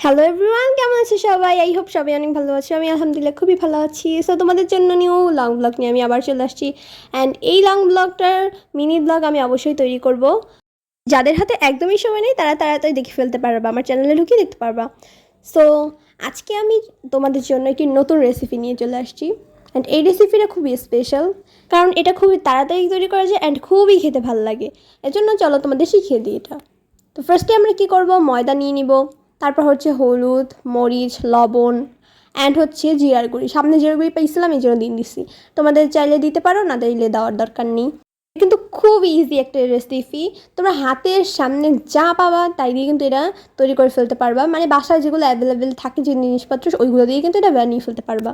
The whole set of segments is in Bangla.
হ্যালো এভরিওয়ান, কেমন আছে সবাই? আই হোপ সবাই অনেক ভালো আছে। আমি আলহামদুলিল্লাহ খুবই ভালো আছি। সো তোমাদের জন্য নিউ লং ব্লগ নিয়ে আমি আবার চলে আসছি। অ্যান্ড এই লং ব্লগটার মিনি ব্লগ আমি অবশ্যই তৈরি করব। যাদের হাতে একদমই সময় নেই তারা তাড়াতাড়ি দেখে ফেলতে পারবা, আমার চ্যানেলে ঢুকিয়ে দেখতে পারবা। সো আজকে আমি তোমাদের জন্য একটি নতুন রেসিপি নিয়ে চলে আসছি। অ্যান্ড এই রেসিপিটা খুবই স্পেশাল, কারণ এটা খুবই তাড়াতাড়ি তৈরি করা যায় অ্যান্ড খুবই খেতে ভালো লাগে। এজন্য চলো তোমাদের শিখিয়ে দিই এটা। তো ফার্স্টে আমরা কি করব, ময়দা নিয়ে নিব, তারপর হচ্ছে হলুদ, মরিচ, লবণ অ্যান্ড হচ্ছে জিরার গুঁড়ি। সামনে জিরার গুঁড়ি পাইছিলাম এই জন্য দিয়ে দিচ্ছি, তোমাদের চাইলে দিতে পারো, না দিলে দেওয়ার দরকার নেই। কিন্তু খুব ইজি একটা রেসিপি, তোমরা হাতের সামনে যা পাবা তাই দিয়ে কিন্তু এটা তৈরি করে ফেলতে পারবা। মানে বাসায় যেগুলো অ্যাভেলেবেল থাকে যে জিনিসপত্র ওইগুলো দিয়ে কিন্তু এটা বানিয়ে ফেলতে পারবা।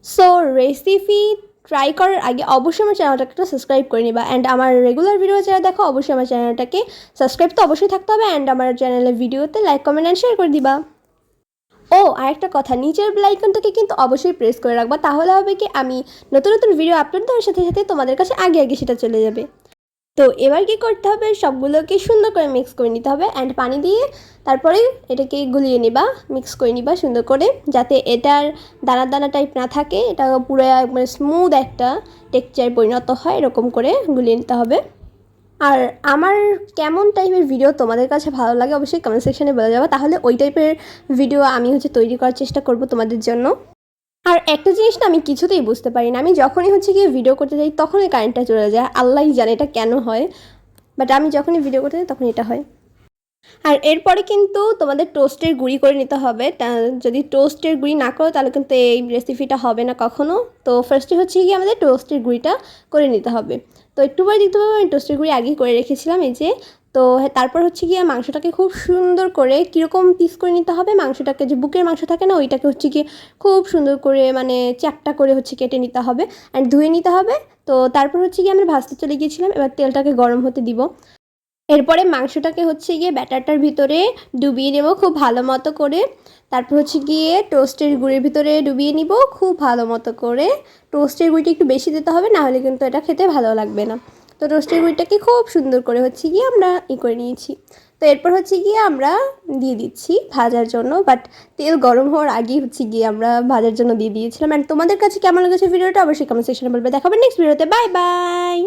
সো রেসিপি ট্রাই করার আগে অবশ্যই আমার চ্যানেলটাকে একটা সাবস্ক্রাইব করে নিবা। অ্যান্ড আমার রেগুলার ভিডিও যারা দেখো অবশ্যই আমার চ্যানেলটাকে সাবস্ক্রাইব তো অবশ্যই থাকতে হবে। অ্যান্ড আমার চ্যানেলের ভিডিওতে লাইক, কমেন্ট অ্যান্ড শেয়ার করে দিবা। ও আরেকটা কথা, নিচের বেল আইকনটাকে কিন্তু অবশ্যই প্রেস করে রাখবা, তাহলে হবে কি আমি নতুন নতুন ভিডিও আপলোড দেওয়ার সাথে সাথে তোমাদের কাছে আগে আগে সেটা চলে যাবে। তো এবার কি করতে হবে, সবগুলোকে সুন্দর করে মিক্স করে নিতে হবে অ্যান্ড পানি দিয়ে তারপরে এটাকে গুলিয়ে নিবা, মিক্স করে নিবা সুন্দর করে, যাতে এটার দানা দানা টাইপ না থাকে, এটা পুরো মানে স্মুথ একটা টেক্সচার পরিণত হয়, এরকম করে গুলিয়ে নিতে হবে। আর আমার কেমন টাইপের ভিডিও তোমাদের কাছে ভালো লাগে অবশ্যই কমেন্ট সেকশনে বলে যাবো, তাহলে ওই টাইপের ভিডিও আমি তৈরি করার চেষ্টা করব তোমাদের জন্য। আর একটা জিনিস না আমি কিছুতেই বুঝতে পারি না, আমি যখনই গিয়ে ভিডিও করতে যাই তখনই কারেন্টটা চলে যায়, আল্লাহই জানে এটা কেন হয়, বাট আমি যখনই ভিডিও করতে যাই তখন এটা হয়। আর এরপরে কিন্তু তোমাদের টোস্টের গুঁড়ি করে নিতে হবে। যদি টোস্টের গুঁড়ি না করো তাহলে কিন্তু এই রেসিপিটা হবে না কখনো। তো ফার্স্টে গিয়ে আমাদের টোস্টের গুঁড়িটা করে নিতে হবে। তো একটু পরে দেখতে পাবো আমি টোস্টের গুঁড়ি আগেই করে রেখেছিলাম এই যে। তো তারপর গিয়ে মাংসটাকে খুব সুন্দর করে কীরকম পিস করে নিতে হবে, মাংসটাকে যে বুকের মাংস থাকে না ওইটাকে গিয়ে খুব সুন্দর করে মানে চ্যাপটা করে কেটে নিতে হবে অ্যান্ড ধুয়ে নিতে হবে। তো তারপর গিয়ে আমরা ভাজতে চলে গিয়েছিলাম, এবার তেলটাকে গরম হতে দিব। এরপরে মাংসটাকে গিয়ে ব্যাটারটার ভিতরে ডুবিয়ে নেব খুব ভালো মতো করে। তারপর গিয়ে টোস্টের গুঁড়ির ভিতরে ডুবিয়ে নিব খুব ভালো মতো করে। টোস্টের গুঁড়িটা একটু বেশি দিতে হবে, না হলে কিন্তু এটা খেতে ভালো লাগবে না। তো টোস্টের গুঁড়িটাকে খুব সুন্দর করে গিয়ে আমরা করে নিয়েছি। তো এরপর গিয়ে আমরা দিয়ে দিচ্ছি ভাজার জন্য, বাট তেল গরম হওয়ার আগেই গিয়ে আমরা ভাজার জন্য দিয়ে দিয়েছিলাম। অ্যান্ড তোমাদের কাছে কেমন লেগেছে ভিডিওটা অবশ্যই কমেন্ট সেকশনে বলবে। দেখাবেন নেক্সট ভিডিওতে। Bye bye.